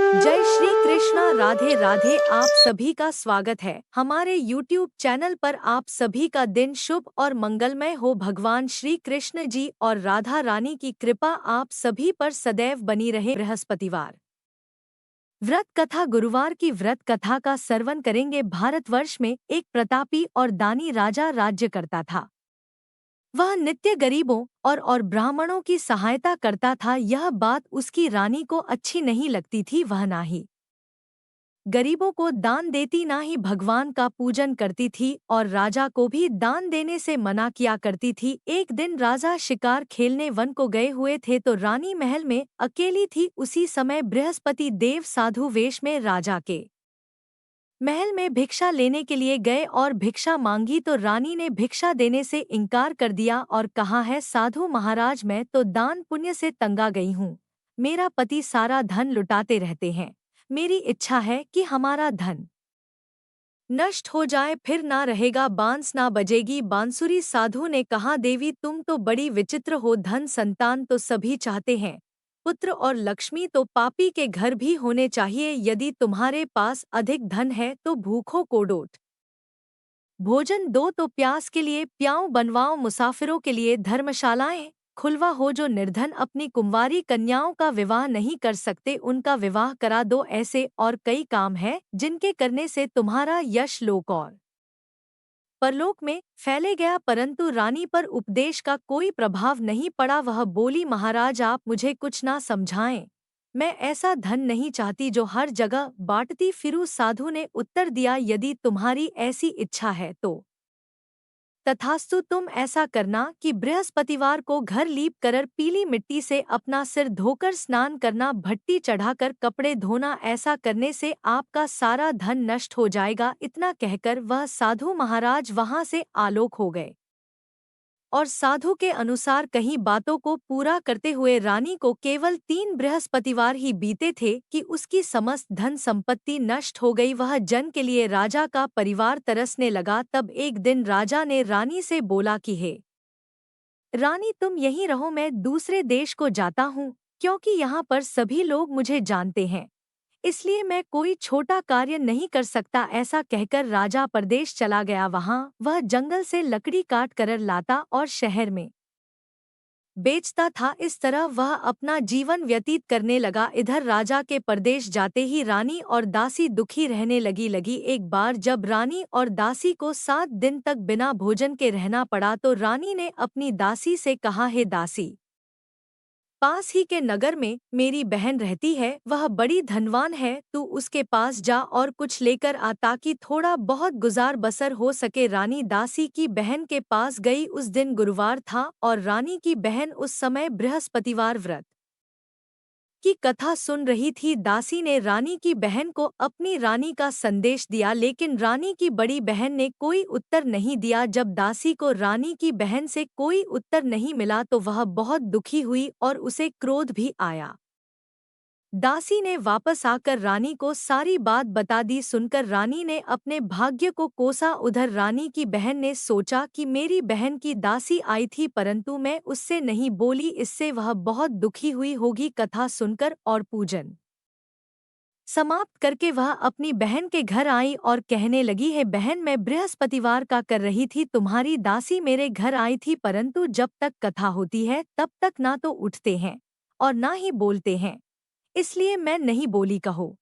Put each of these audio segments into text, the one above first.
जय श्री कृष्णा। राधे राधे। आप सभी का स्वागत है हमारे YouTube चैनल पर। आप सभी का दिन शुभ और मंगलमय हो। भगवान श्री कृष्ण जी और राधा रानी की कृपा आप सभी पर सदैव बनी रहे। बृहस्पतिवार व्रत कथा। गुरुवार की व्रत कथा का श्रवण करेंगे। भारतवर्ष में एक प्रतापी और दानी राजा राज्य करता था। वह नित्य गरीबों और ब्राह्मणों की सहायता करता था। यह बात उसकी रानी को अच्छी नहीं लगती थी। वह ना ही गरीबों को दान देती, ना ही भगवान का पूजन करती थी और राजा को भी दान देने से मना किया करती थी। एक दिन राजा शिकार खेलने वन को गए हुए थे तो रानी महल में अकेली थी। उसी समय बृहस्पति देव साधु वेश में राजा के महल में भिक्षा लेने के लिए गए और भिक्षा मांगी तो रानी ने भिक्षा देने से इनकार कर दिया और कहा है, साधु महाराज, मैं तो दान पुण्य से तंगा गई हूँ। मेरा पति सारा धन लुटाते रहते हैं। मेरी इच्छा है कि हमारा धन नष्ट हो जाए, फिर ना रहेगा बांस ना बजेगी बांसुरी। साधु ने कहा, देवी तुम तो बड़ी विचित्र हो। धन संतान तो सभी चाहते हैं, पुत्र और लक्ष्मी तो पापी के घर भी होने चाहिए। यदि तुम्हारे पास अधिक धन है तो भूखों को डोट भोजन दो, तो प्यास के लिए प्याऊ बनवाओ। मुसाफिरों के लिए धर्मशालाएं खुलवा हो। जो निर्धन अपनी कुंवारी कन्याओं का विवाह नहीं कर सकते उनका विवाह करा दो। ऐसे और कई काम हैं जिनके करने से तुम्हारा यश लोक और परलोक में फैले गया। परंतु रानी पर उपदेश का कोई प्रभाव नहीं पड़ा। वह बोली, महाराज आप मुझे कुछ ना समझाएं। मैं ऐसा धन नहीं चाहती जो हर जगह बांटती फिरूं। साधु ने उत्तर दिया, यदि तुम्हारी ऐसी इच्छा है तो तथास्तु। तुम ऐसा करना कि बृहस्पतिवार को घर लीप कर पीली मिट्टी से अपना सिर धोकर स्नान करना, भट्टी चढ़ाकर कपड़े धोना। ऐसा करने से आपका सारा धन नष्ट हो जाएगा। इतना कहकर वह साधु महाराज वहां से आलोक हो गए और साधु के अनुसार कहीं बातों को पूरा करते हुए रानी को केवल 3 बृहस्पतिवार ही बीते थे कि उसकी समस्त धन संपत्ति नष्ट हो गई। वह जन के लिए राजा का परिवार तरसने लगा। तब एक दिन राजा ने रानी से बोला कि हे रानी, तुम यहीं रहो, मैं दूसरे देश को जाता हूँ, क्योंकि यहाँ पर सभी लोग मुझे जानते हैं, इसलिए मैं कोई छोटा कार्य नहीं कर सकता। ऐसा कहकर राजा परदेश चला गया। वहां वह जंगल से लकड़ी काट कर लाता और शहर में बेचता था। इस तरह वह अपना जीवन व्यतीत करने लगा। इधर राजा के परदेश जाते ही रानी और दासी दुखी रहने लगी। एक बार जब रानी और दासी को 7 दिन तक बिना भोजन के रहना पड़ा तो रानी ने अपनी दासी से कहा, हे दासी, पास ही के नगर में मेरी बहन रहती है, वह बड़ी धनवान है। तू उसके पास जा और कुछ लेकर आ ताकि थोड़ा बहुत गुजार बसर हो सके। रानी दासी की बहन के पास गई। उस दिन गुरुवार था और रानी की बहन उस समय बृहस्पतिवार व्रत की कथा सुन रही थी। दासी ने रानी की बहन को अपनी रानी का संदेश दिया, लेकिन रानी की बड़ी बहन ने कोई उत्तर नहीं दिया। जब दासी को रानी की बहन से कोई उत्तर नहीं मिला तो वह बहुत दुखी हुई और उसे क्रोध भी आया। दासी ने वापस आकर रानी को सारी बात बता दी। सुनकर रानी ने अपने भाग्य को कोसा। उधर रानी की बहन ने सोचा कि मेरी बहन की दासी आई थी परंतु मैं उससे नहीं बोली, इससे वह बहुत दुखी हुई होगी। कथा सुनकर और पूजन समाप्त करके वह अपनी बहन के घर आई और कहने लगी, है बहन, मैं बृहस्पतिवार का कर रही थी, तुम्हारी दासी मेरे घर आई थी, परंतु जब तक कथा होती है तब तक ना तो उठते हैं और ना ही बोलते हैं, इसलिए मैं नहीं बोली। कहो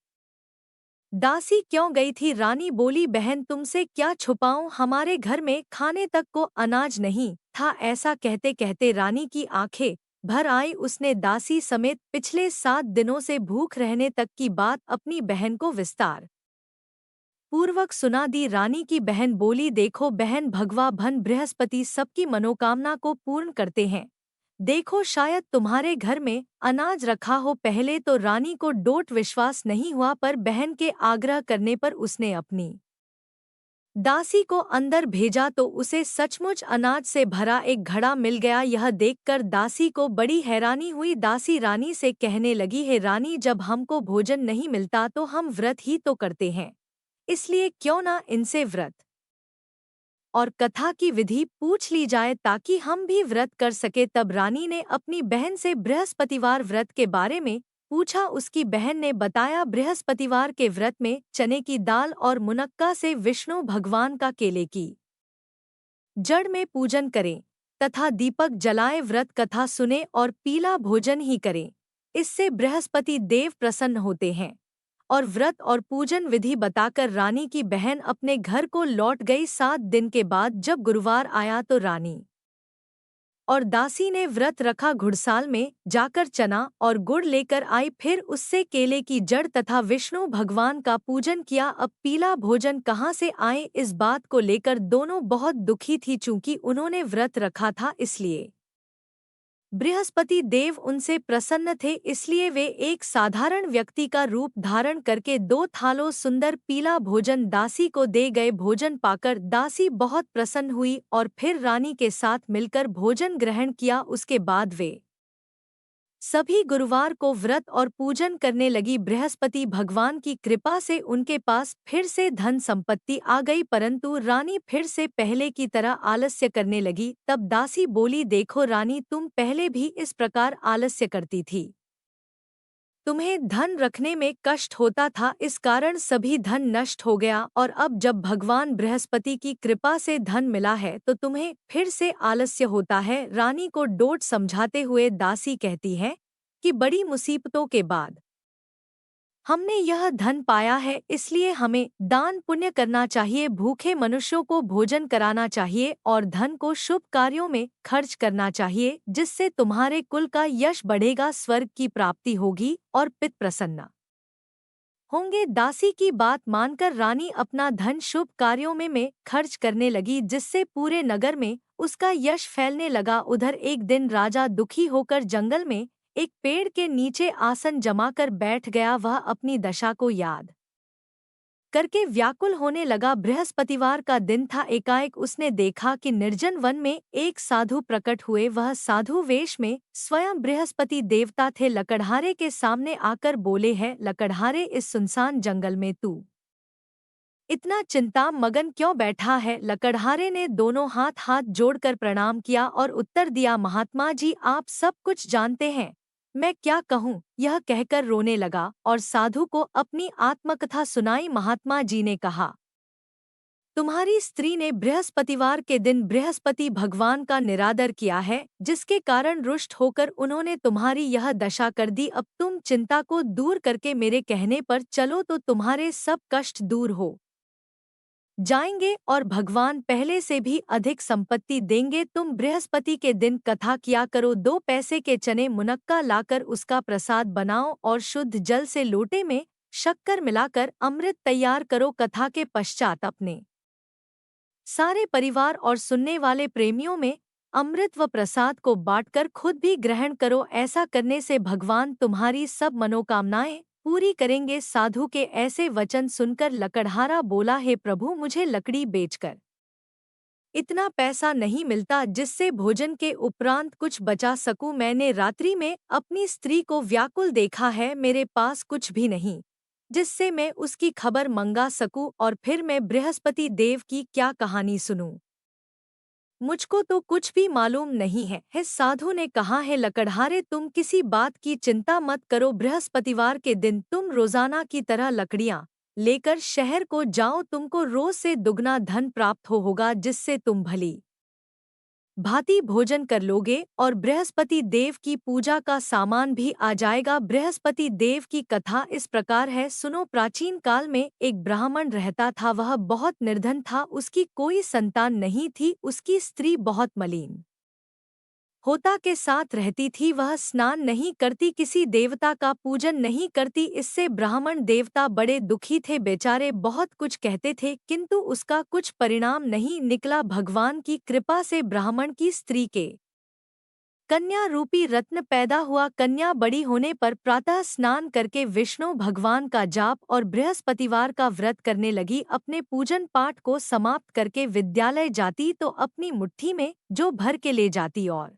दासी क्यों गई थी? रानी बोली, बहन तुमसे क्या छुपाऊं, हमारे घर में खाने तक को अनाज नहीं था। ऐसा कहते कहते रानी की आंखें भर आई। उसने दासी समेत पिछले 7 दिनों से भूख रहने तक की बात अपनी बहन को विस्तार पूर्वक सुना दी। रानी की बहन बोली, देखो बहन, भगवा भन बृहस्पति सबकी मनोकामना को पूर्ण करते हैं। देखो शायद तुम्हारे घर में अनाज रखा हो। पहले तो रानी को डोट विश्वास नहीं हुआ, पर बहन के आग्रह करने पर उसने अपनी दासी को अंदर भेजा तो उसे सचमुच अनाज से भरा एक घड़ा मिल गया। यह देखकर दासी को बड़ी हैरानी हुई। दासी रानी से कहने लगी, है रानी, जब हमको भोजन नहीं मिलता तो हम व्रत ही तो करते हैं, इसलिए क्यों ना इनसे व्रत और कथा की विधि पूछ ली जाए ताकि हम भी व्रत कर सके। तब रानी ने अपनी बहन से बृहस्पतिवार व्रत के बारे में पूछा। उसकी बहन ने बताया, बृहस्पतिवार के व्रत में चने की दाल और मुनक्का से विष्णु भगवान का केले की जड़ में पूजन करें तथा दीपक जलाए, व्रत कथा सुने और पीला भोजन ही करें। इससे बृहस्पति देव प्रसन्न होते हैं। और व्रत और पूजन विधि बताकर रानी की बहन अपने घर को लौट गई। 7 दिन के बाद जब गुरुवार आया तो रानी और दासी ने व्रत रखा, घुड़साल में जाकर चना और गुड़ लेकर आई, फिर उससे केले की जड़ तथा विष्णु भगवान का पूजन किया। अब पीला भोजन कहाँ से आए, इस बात को लेकर दोनों बहुत दुखी थी। चूंकि उन्होंने व्रत रखा था इसलिए बृहस्पति देव उनसे प्रसन्न थे, इसलिए वे एक साधारण व्यक्ति का रूप धारण करके 2 थालों सुंदर पीला भोजन दासी को दे गए। भोजन पाकर दासी बहुत प्रसन्न हुई और फिर रानी के साथ मिलकर भोजन ग्रहण किया। उसके बाद वे सभी गुरुवार को व्रत और पूजन करने लगी। बृहस्पति भगवान की कृपा से उनके पास फिर से धन संपत्ति आ गई, परंतु रानी फिर से पहले की तरह आलस्य करने लगी। तब दासी बोली, देखो रानी, तुम पहले भी इस प्रकार आलस्य करती थी। तुम्हें धन रखने में कष्ट होता था, इस कारण सभी धन नष्ट हो गया, और अब जब भगवान बृहस्पति की कृपा से धन मिला है तो तुम्हें फिर से आलस्य होता है। रानी को डोट समझाते हुए दासी कहती है कि बड़ी मुसीबतों के बाद हमने यह धन पाया है, इसलिए हमें दान पुण्य करना चाहिए, भूखे मनुष्यों को भोजन कराना चाहिए और धन को शुभ कार्यों में खर्च करना चाहिए, जिससे तुम्हारे कुल का यश बढ़ेगा, स्वर्ग की प्राप्ति होगी और पिता प्रसन्न होंगे। दासी की बात मानकर रानी अपना धन शुभ कार्यों में खर्च करने लगी, जिससे पूरे नगर में उसका यश फैलने लगा। उधर एक दिन राजा दुखी होकर जंगल में एक पेड़ के नीचे आसन जमाकर बैठ गया। वह अपनी दशा को याद करके व्याकुल होने लगा। बृहस्पतिवार का दिन था। एकाएक उसने देखा कि निर्जन वन में एक साधु प्रकट हुए। वह साधु वेश में स्वयं बृहस्पति देवता थे। लकड़हारे के सामने आकर बोले, है लकड़हारे, इस सुनसान जंगल में तू इतना चिंता मगन क्यों बैठा है? लकड़हारे ने दोनों हाथ हाथ जोड़कर प्रणाम किया और उत्तर दिया, महात्मा जी, आप सब कुछ जानते हैं, मैं क्या कहूँ? यह कहकर रोने लगा और साधु को अपनी आत्मकथा सुनाई। महात्मा जी ने कहा, तुम्हारी स्त्री ने बृहस्पतिवार के दिन बृहस्पति भगवान का निरादर किया है, जिसके कारण रुष्ट होकर उन्होंने तुम्हारी यह दशा कर दी। अब तुम चिंता को दूर करके मेरे कहने पर चलो तो तुम्हारे सब कष्ट दूर हो जाएंगे और भगवान पहले से भी अधिक संपत्ति देंगे। तुम बृहस्पति के दिन कथा किया करो, 2 पैसे के चने मुनक्का लाकर उसका प्रसाद बनाओ और शुद्ध जल से लोटे में शक्कर मिलाकर अमृत तैयार करो। कथा के पश्चात अपने सारे परिवार और सुनने वाले प्रेमियों में अमृत व प्रसाद को बांटकर खुद भी ग्रहण करो। ऐसा करने से भगवान तुम्हारी सब मनोकामनाएं पूरी करेंगे। साधु के ऐसे वचन सुनकर लकड़हारा बोला, हे प्रभु, मुझे लकड़ी बेचकर इतना पैसा नहीं मिलता जिससे भोजन के उपरांत कुछ बचा सकूं। मैंने रात्रि में अपनी स्त्री को व्याकुल देखा है, मेरे पास कुछ भी नहीं जिससे मैं उसकी खबर मंगा सकूं, और फिर मैं बृहस्पति देव की क्या कहानी सुनूं? मुझको तो कुछ भी मालूम नहीं है। साधु ने कहा, है लकड़हारे, तुम किसी बात की चिंता मत करो। बृहस्पतिवार के दिन तुम रोजाना की तरह लकड़ियां लेकर शहर को जाओ, तुमको रोज से दुगना धन प्राप्त होगा, जिससे तुम भली भांति भोजन कर लोगे और बृहस्पति देव की पूजा का सामान भी आ जाएगा। बृहस्पति देव की कथा इस प्रकार है, सुनो। प्राचीन काल में एक ब्राह्मण रहता था। वह बहुत निर्धन था, उसकी कोई संतान नहीं थी। उसकी स्त्री बहुत मलिन होता के साथ रहती थी। वह स्नान नहीं करती, किसी देवता का पूजन नहीं करती। इससे ब्राह्मण देवता बड़े दुखी थे। बेचारे बहुत कुछ कहते थे, किंतु उसका कुछ परिणाम नहीं निकला। भगवान की कृपा से ब्राह्मण की स्त्री के कन्या रूपी रत्न पैदा हुआ। कन्या बड़ी होने पर प्रातः स्नान करके विष्णु भगवान का जाप और बृहस्पतिवार का व्रत करने लगी। अपने पूजन पाठ को समाप्त करके विद्यालय जाती तो अपनी मुट्ठी में जो भर के ले जाती और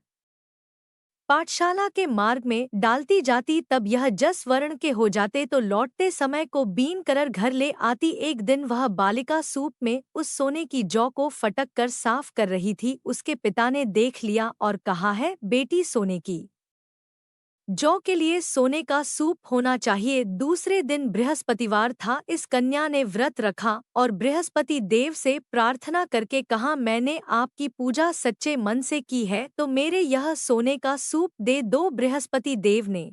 पाठशाला के मार्ग में डालती जाती। तब यह जस वर्ण के हो जाते तो लौटते समय को बीन कर घर ले आती। एक दिन वह बालिका सूप में उस सोने की जौ को फटक कर साफ कर रही थी। उसके पिता ने देख लिया और कहा, है बेटी, सोने की जौ के लिए सोने का सूप होना चाहिए। दूसरे दिन बृहस्पतिवार था। इस कन्या ने व्रत रखा और बृहस्पति देव से प्रार्थना करके कहा, मैंने आपकी पूजा सच्चे मन से की है तो मेरे यह सोने का सूप दे दो। बृहस्पति देव ने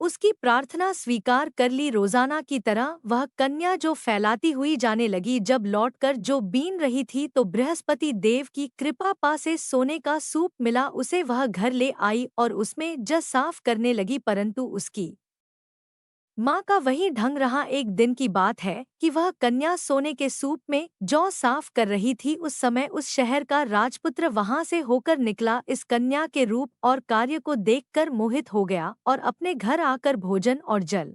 उसकी प्रार्थना स्वीकार कर ली। रोजाना की तरह वह कन्या जो फैलाती हुई जाने लगी। जब लौटकर जो बीन रही थी तो बृहस्पति देव की कृपा पा से सोने का सूप मिला। उसे वह घर ले आई और उसमें जस साफ करने लगी, परंतु उसकी माँ का वही ढंग रहा। एक दिन की बात है कि वह कन्या सोने के सूप में जौ साफ कर रही थी। उस समय उस शहर का राजपुत्र वहां से होकर निकला। इस कन्या के रूप और कार्य को देखकर मोहित हो गया और अपने घर आकर भोजन और जल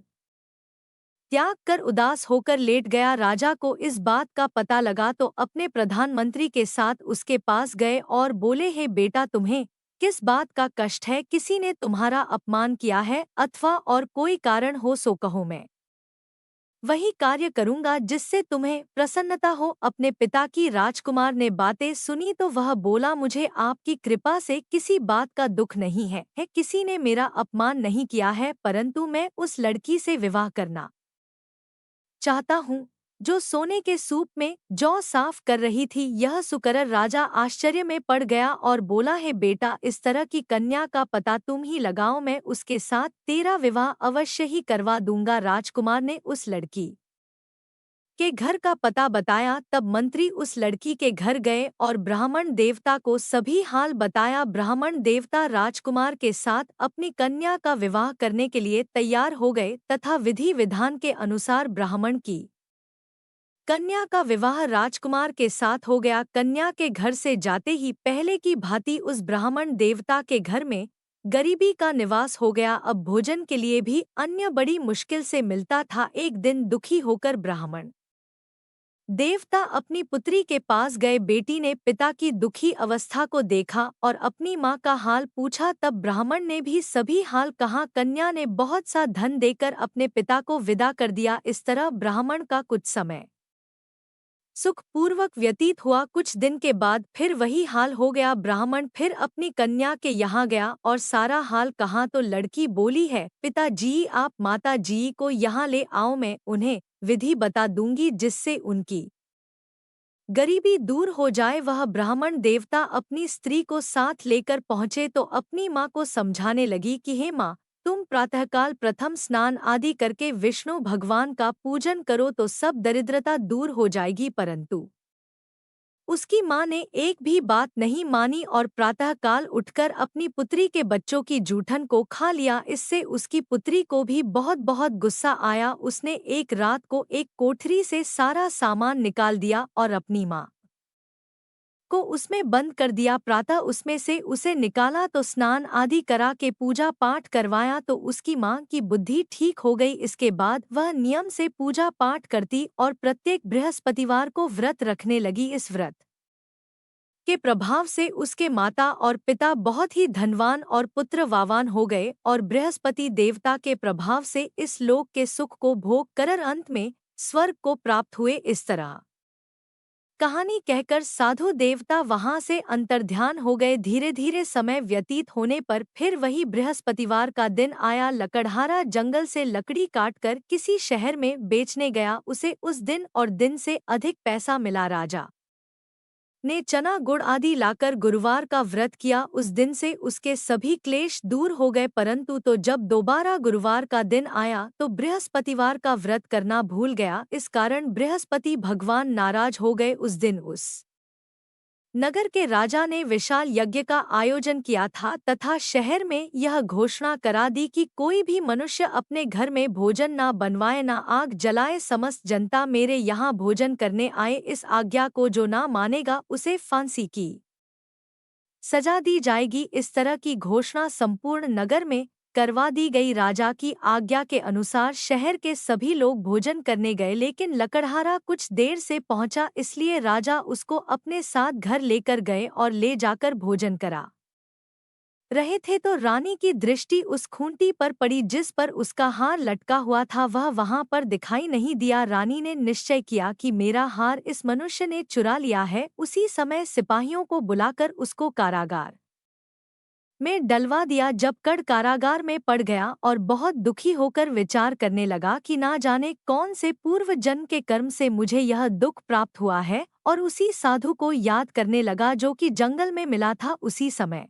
त्याग कर उदास होकर लेट गया। राजा को इस बात का पता लगा तो अपने प्रधानमंत्री के साथ उसके पास गए और बोले, हे बेटा, तुम्हें किस बात का कष्ट है? किसी ने तुम्हारा अपमान किया है अथवा और कोई कारण हो सो कहो, मैं वही कार्य करूंगा जिससे तुम्हें प्रसन्नता हो। अपने पिता की राजकुमार ने बातें सुनी तो वह बोला, मुझे आपकी कृपा से किसी बात का दुख नहीं है, किसी ने मेरा अपमान नहीं किया है, परंतु मैं उस लड़की से विवाह करना चाहता हूँ जो सोने के सूप में जौ साफ कर रही थी। यह सुकर राजा आश्चर्य में पड़ गया और बोला, है बेटा, इस तरह की कन्या का पता तुम ही लगाओ, मैं उसके साथ तेरा विवाह अवश्य ही करवा दूंगा। राजकुमार ने उस लड़की के घर का पता बताया। तब मंत्री उस लड़की के घर गए और ब्राह्मण देवता को सभी हाल बताया। ब्राह्मण देवता राजकुमार के साथ अपनी कन्या का विवाह करने के लिए तैयार हो गए तथा विधि विधान के अनुसार ब्राह्मण की कन्या का विवाह राजकुमार के साथ हो गया। कन्या के घर से जाते ही पहले की भांति उस ब्राह्मण देवता के घर में गरीबी का निवास हो गया। अब भोजन के लिए भी अन्य बड़ी मुश्किल से मिलता था। एक दिन दुखी होकर ब्राह्मण देवता अपनी पुत्री के पास गए। बेटी ने पिता की दुखी अवस्था को देखा और अपनी माँ का हाल पूछा। तब ब्राह्मण ने भी सभी हाल कहा। कन्या ने बहुत सा धन देकर अपने पिता को विदा कर दिया। इस तरह ब्राह्मण का कुछ समय सुखपूर्वक व्यतीत हुआ। कुछ दिन के बाद फिर वही हाल हो गया। ब्राह्मण फिर अपनी कन्या के यहाँ गया और सारा हाल कहा तो लड़की बोली, है पिताजी, आप माता जी को यहाँ ले आओ, मैं उन्हें विधि बता दूंगी जिससे उनकी गरीबी दूर हो जाए। वह ब्राह्मण देवता अपनी स्त्री को साथ लेकर पहुँचे तो अपनी माँ को समझाने लगी कि हे माँ, तुम प्रातःकाल प्रथम स्नान आदि करके विष्णु भगवान का पूजन करो तो सब दरिद्रता दूर हो जाएगी। परंतु उसकी माँ ने एक भी बात नहीं मानी और प्रातःकाल उठकर अपनी पुत्री के बच्चों की जूठन को खा लिया। इससे उसकी पुत्री को भी बहुत बहुत गुस्सा आया। उसने एक रात को एक कोठरी से सारा सामान निकाल दिया और अपनी माँ को उसमें बंद कर दिया। प्रातः उसमें से उसे निकाला तो स्नान आदि करा के पूजा पाठ करवाया तो उसकी माँ की बुद्धि ठीक हो गई। इसके बाद वह नियम से पूजा पाठ करती और प्रत्येक बृहस्पतिवार को व्रत रखने लगी। इस व्रत के प्रभाव से उसके माता और पिता बहुत ही धनवान और पुत्रवान हो गए और बृहस्पति देवता के प्रभाव से इस लोक के सुख को भोग कर अंत में स्वर्ग को प्राप्त हुए। इस तरह कहानी कहकर साधु देवता वहां से अंतर्ध्यान हो गए। धीरे धीरे समय व्यतीत होने पर फिर वही बृहस्पतिवार का दिन आया। लकड़हारा जंगल से लकड़ी काटकर किसी शहर में बेचने गया। उसे उस दिन और दिन से अधिक पैसा मिला। राजा ने चना गुड़ आदि लाकर गुरुवार का व्रत किया। उस दिन से उसके सभी क्लेश दूर हो गए। परंतु तो जब दोबारा गुरुवार का दिन आया तो बृहस्पतिवार का व्रत करना भूल गया। इस कारण बृहस्पति भगवान नाराज हो गए। उस दिन उस नगर के राजा ने विशाल यज्ञ का आयोजन किया था तथा शहर में यह घोषणा करा दी कि कोई भी मनुष्य अपने घर में भोजन न बनवाए न आग जलाए। समस्त जनता मेरे यहाँ भोजन करने आए। इस आज्ञा को जो न मानेगा उसे फांसी की सजा दी जाएगी। इस तरह की घोषणा संपूर्ण नगर में करवा दी गई। राजा की आज्ञा के अनुसार शहर के सभी लोग भोजन करने गए, लेकिन लकड़हारा कुछ देर से पहुंचा, इसलिए राजा उसको अपने साथ घर लेकर गए और ले जाकर भोजन करा रहे थे तो रानी की दृष्टि उस खूंटी पर पड़ी जिस पर उसका हार लटका हुआ था। वह वहां पर दिखाई नहीं दिया। रानी ने निश्चय किया कि मेरा हार इस मनुष्य ने चुरा लिया है। उसी समय सिपाहियों को बुलाकर उसको कारागार में डलवा दिया। जब कड़ कारागार में पड़ गया और बहुत दुखी होकर विचार करने लगा कि ना जाने कौन से पूर्व जन्म के कर्म से मुझे यह दुख प्राप्त हुआ है, और उसी साधु को याद करने लगा जो कि जंगल में मिला था उसी समय।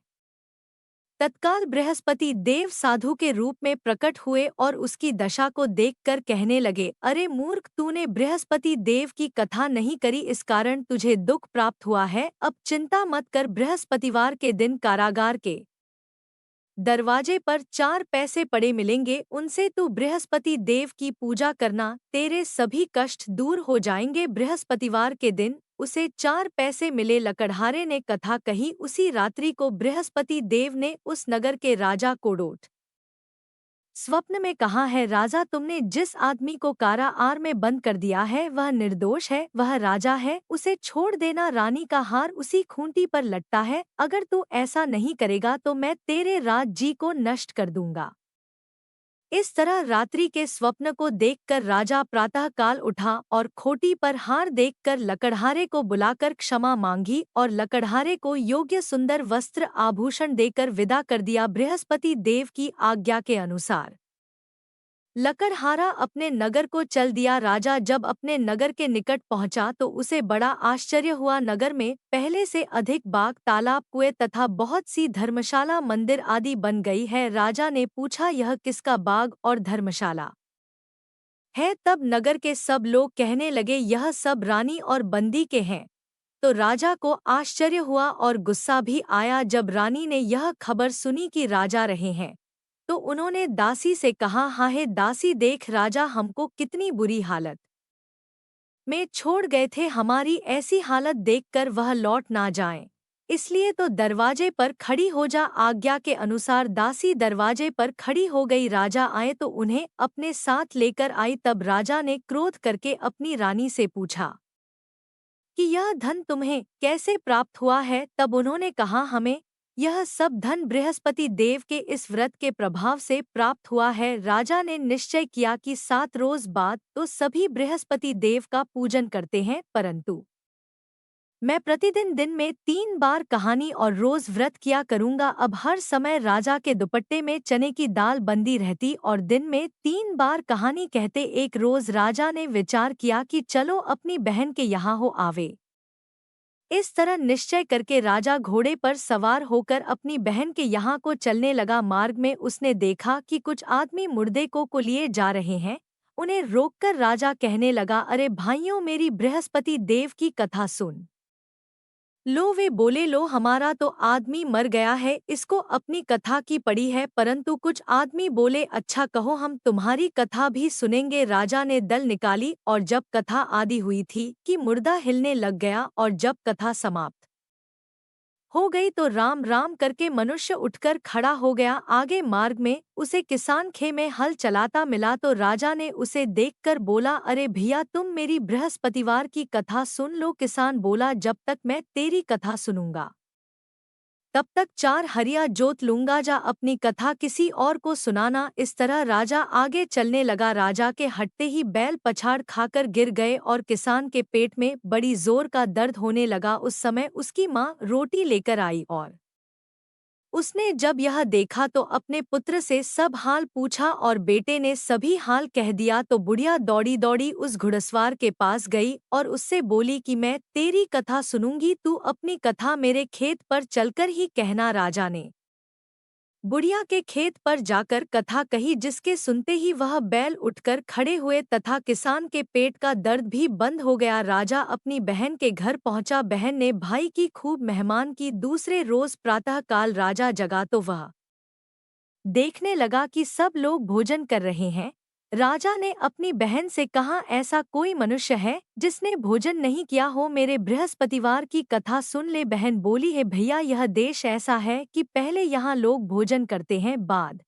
तत्काल बृहस्पति देव साधु के रूप में प्रकट हुए और उसकी दशा को देखकर कहने लगे, अरे मूर्ख, तूने बृहस्पति देव की कथा नहीं करी, इस कारण तुझे दुख प्राप्त हुआ है। अब चिंता मत कर, बृहस्पतिवार के दिन कारागार के दरवाजे पर 4 पैसे पड़े मिलेंगे, उनसे तू बृहस्पति देव की पूजा करना, तेरे सभी कष्ट दूर हो जाएंगे। बृहस्पतिवार के दिन उसे 4 पैसे मिले। लकड़हारे ने कथा कही। उसी रात्रि को बृहस्पति देव ने उस नगर के राजा कोडोट स्वप्न में कहा है, राजा, तुमने जिस आदमी को कारागार में बंद कर दिया है वह निर्दोष है, वह राजा है, उसे छोड़ देना। रानी का हार उसी खूंटी पर लटता है, अगर तू ऐसा नहीं करेगा तो मैं तेरे राज्य को नष्ट कर दूंगा। इस तरह रात्रि के स्वप्न को देखकर राजा प्रातः काल उठा और खोटी पर हार देखकर लकड़हारे को बुलाकर क्षमा मांगी और लकड़हारे को योग्य सुंदर वस्त्र आभूषण देकर विदा कर दिया। बृहस्पति देव की आज्ञा के अनुसार लकड़हारा अपने नगर को चल दिया। राजा जब अपने नगर के निकट पहुंचा तो उसे बड़ा आश्चर्य हुआ। नगर में पहले से अधिक बाग, तालाब, कुएं तथा बहुत सी धर्मशाला, मंदिर आदि बन गई है। राजा ने पूछा, यह किसका बाग और धर्मशाला है? तब नगर के सब लोग कहने लगे, यह सब रानी और बंदी के हैं। तो राजा को आश्चर्य हुआ और गुस्सा भी आया। जब रानी ने यह खबर सुनी कि राजा रहे हैं तो उन्होंने दासी से कहा, हाँ है दासी, देख राजा हमको कितनी बुरी हालत में छोड़ गए थे, हमारी ऐसी हालत देखकर वह लौट ना जाएं, इसलिए तो दरवाजे पर खड़ी हो जा। आज्ञा के अनुसार दासी दरवाजे पर खड़ी हो गई। राजा आए तो उन्हें अपने साथ लेकर आई। तब राजा ने क्रोध करके अपनी रानी से पूछा कि यह धन तुम्हें कैसे प्राप्त हुआ है? तब उन्होंने कहा, हमें यह सब धन बृहस्पति देव के इस व्रत के प्रभाव से प्राप्त हुआ है। राजा ने निश्चय किया कि 7 रोज बाद तो सभी बृहस्पति देव का पूजन करते हैं, परंतु मैं प्रतिदिन दिन में 3 बार कहानी और रोज व्रत किया करूंगा। अब हर समय राजा के दुपट्टे में चने की दाल बंदी रहती और दिन में 3 बार कहानी कहते। एक रोज राजा ने विचार किया कि चलो अपनी बहन के यहाँ हो आवे। इस तरह निश्चय करके राजा घोड़े पर सवार होकर अपनी बहन के यहाँ को चलने लगा। मार्ग में उसने देखा कि कुछ आदमी मुर्दे को लिए जा रहे हैं। उन्हें रोककर राजा कहने लगा, अरे भाइयों, मेरी बृहस्पति देव की कथा सुन लो। वे बोले, लो, हमारा तो आदमी मर गया है, इसको अपनी कथा की पड़ी है। परंतु कुछ आदमी बोले, अच्छा कहो, हम तुम्हारी कथा भी सुनेंगे। राजा ने दल निकाली और जब कथा आदि हुई थी कि मुर्दा हिलने लग गया और जब कथा समाप्त हो गई तो राम राम करके मनुष्य उठकर खड़ा हो गया। आगे मार्ग में उसे किसान खे में हल चलाता मिला तो राजा ने उसे देखकर बोला, अरे भैया, तुम मेरी बृहस्पतिवार की कथा सुन लो। किसान बोला, जब तक मैं तेरी कथा सुनूंगा तब तक 4 हरिया जोत लूंगा, जा अपनी कथा किसी और को सुनाना। इस तरह राजा आगे चलने लगा। राजा के हटते ही बैल पछाड़ खाकर गिर गए और किसान के पेट में बड़ी जोर का दर्द होने लगा। उस समय उसकी माँ रोटी लेकर आई और उसने जब यह देखा तो अपने पुत्र से सब हाल पूछा और बेटे ने सभी हाल कह दिया। तो बुढ़िया दौड़ी दौड़ी उस घुड़सवार के पास गई और उससे बोली कि मैं तेरी कथा सुनूंगी, तू अपनी कथा मेरे खेत पर चलकर ही कहना। राजा ने बुढ़िया के खेत पर जाकर कथा कही, जिसके सुनते ही वह बैल उठकर खड़े हुए तथा किसान के पेट का दर्द भी बंद हो गया। राजा अपनी बहन के घर पहुंचा। बहन ने भाई की खूब मेहमान की। दूसरे रोज प्रातः काल राजा जगा तो वह देखने लगा कि सब लोग भोजन कर रहे हैं। राजा ने अपनी बहन से कहा, ऐसा कोई मनुष्य है जिसने भोजन नहीं किया हो? मेरे बृहस्पतिवार की कथा सुन ले। बहन बोली, है भैया, यह देश ऐसा है कि पहले यहाँ लोग भोजन करते हैं, बाद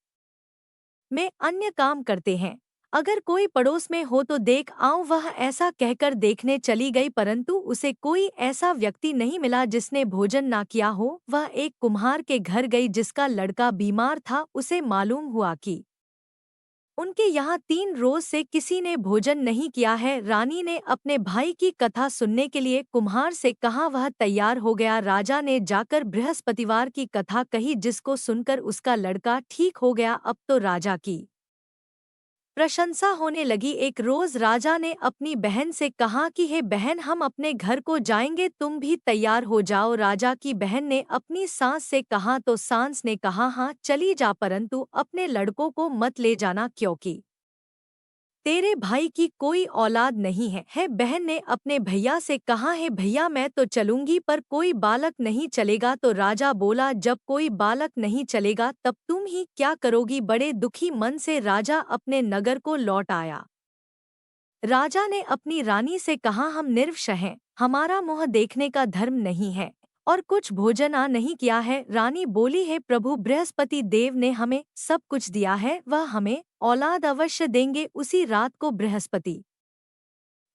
में अन्य काम करते हैं। अगर कोई पड़ोस में हो तो देख आऊं। वह ऐसा कहकर देखने चली गई, परंतु उसे कोई ऐसा व्यक्ति नहीं मिला जिसने भोजन ना किया हो। वह एक कुम्हार के घर गई जिसका लड़का बीमार था। उसे मालूम हुआ कि उनके यहाँ 3 रोज से किसी ने भोजन नहीं किया है। रानी ने अपने भाई की कथा सुनने के लिए कुम्हार से कहा, वह तैयार हो गया। राजा ने जाकर बृहस्पतिवार की कथा कही, जिसको सुनकर उसका लड़का ठीक हो गया। अब तो राजा की प्रशंसा होने लगी। एक रोज राजा ने अपनी बहन से कहा कि हे बहन, हम अपने घर को जाएंगे, तुम भी तैयार हो जाओ। राजा की बहन ने अपनी सास से कहा तो सास ने कहा, हाँ चली जा, परंतु अपने लड़कों को मत ले जाना, क्योंकि तेरे भाई की कोई औलाद नहीं है। बहन ने अपने भैया से कहा, है भैया मैं तो चलूंगी, पर कोई बालक नहीं चलेगा। तो राजा बोला, जब कोई बालक नहीं चलेगा तब तुम ही क्या करोगी। बड़े दुखी मन से राजा अपने नगर को लौट आया। राजा ने अपनी रानी से कहा, हम निर्वंश हैं, हमारा मुँह देखने का धर्म नहीं है और कुछ भोजन नहीं किया है। रानी बोली, है प्रभु, बृहस्पति देव ने हमें सब कुछ दिया है, वह हमें औलाद अवश्य देंगे। उसी रात को बृहस्पति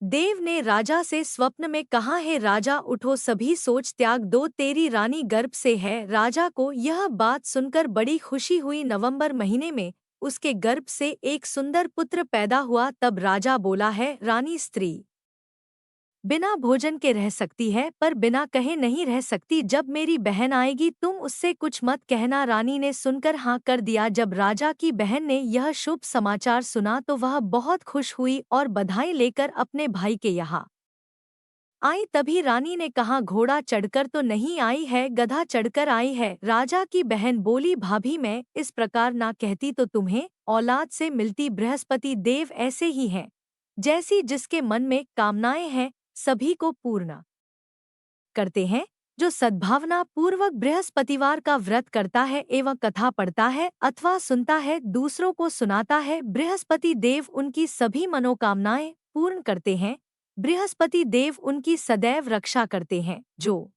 देव ने राजा से स्वप्न में कहा, है राजा उठो, सभी सोच त्याग दो, तेरी रानी गर्भ से है। राजा को यह बात सुनकर बड़ी खुशी हुई। नवंबर महीने में उसके गर्भ से एक सुंदर पुत्र पैदा हुआ। तब राजा बोला, है रानी स्त्री बिना भोजन के रह सकती है, पर बिना कहे नहीं रह सकती। जब मेरी बहन आएगी तुम उससे कुछ मत कहना। रानी ने सुनकर हाँ कर दिया। जब राजा की बहन ने यह शुभ समाचार सुना तो वह बहुत खुश हुई और बधाई लेकर अपने भाई के यहाँ आई। तभी रानी ने कहा, घोड़ा चढ़कर तो नहीं आई है, गधा चढ़कर आई है। राजा की बहन बोली, भाभी मैं इस प्रकार ना कहती तो तुम्हें औलाद से मिलती। बृहस्पति देव ऐसे ही हैं, जैसी जिसके मन में कामनाएं हैं सभी को पूर्ण करते हैं। जो सद्भावना पूर्वक बृहस्पतिवार का व्रत करता है एवं कथा पढ़ता है अथवा सुनता है, दूसरों को सुनाता है, बृहस्पति देव उनकी सभी मनोकामनाएं पूर्ण करते हैं। बृहस्पति देव उनकी सदैव रक्षा करते हैं। जो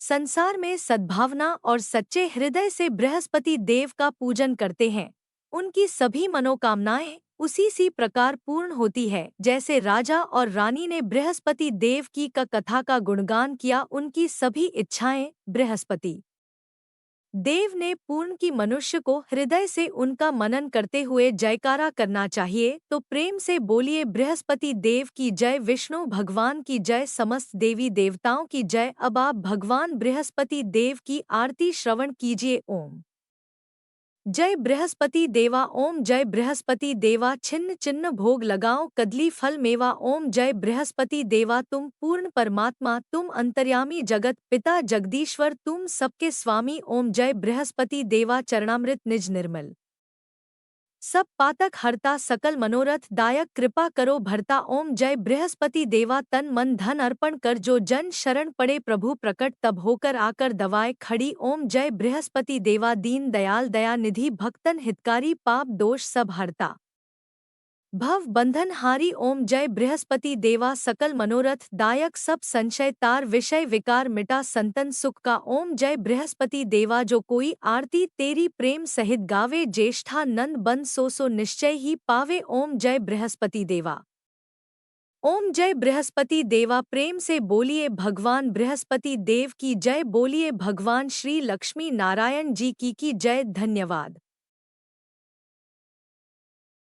संसार में सद्भावना और सच्चे हृदय से बृहस्पति देव का पूजन करते हैं, उनकी सभी मनोकामनाएं उसी सी प्रकार पूर्ण होती है। जैसे राजा और रानी ने बृहस्पति देव की कथा का गुणगान किया, उनकी सभी इच्छाएं बृहस्पति देव ने पूर्ण की। मनुष्य को हृदय से उनका मनन करते हुए जयकारा करना चाहिए। तो प्रेम से बोलिए, बृहस्पति देव की जय, विष्णु भगवान की जय, समस्त देवी देवताओं की जय। अब आप भगवान बृहस्पति देव की आरती श्रवण कीजिए। ओम जय बृहस्पति देवा, ओम जय बृहस्पति देवा, छिन्न चिन्ह भोग लगाओ, कदली फल मेवा। ओम जय बृहस्पति देवा, तुम पूर्ण परमात्मा, तुम अंतर्यामी जगत पिता जगदीश्वर, तुम सबके स्वामी। ओम जय बृहस्पति देवा, चरणामृत निज निर्मल, सब पातक हरता, सकल मनोरथ दायक, कृपा करो भरता। ओम जय बृहस्पति देवा, तन मन धन अर्पण कर, जो जन शरण पड़े प्रभु प्रकट, तब होकर आकर दवाए खड़ी। ओम जय बृहस्पति देवा, दीन दयाल दया निधि, भक्तन हितकारी, पाप दोष सब हरता, भव बंधन हारी। ओम जय बृहस्पति देवा, सकल मनोरथ दायक, सब संशय तार, विषय विकार मिटा, संतन सुख का। ओम जय बृहस्पति देवा, जो कोई आरती तेरी प्रेम सहित गावे, ज्येष्ठा नंद बन सो निश्चय ही पावे। ओम जय बृहस्पति देवा, ओम जय बृहस्पति देवा, प्रेम से बोलिए भगवान बृहस्पति देव की जय, बोलिए भगवान श्री लक्ष्मी नारायण जी की जय। धन्यवाद।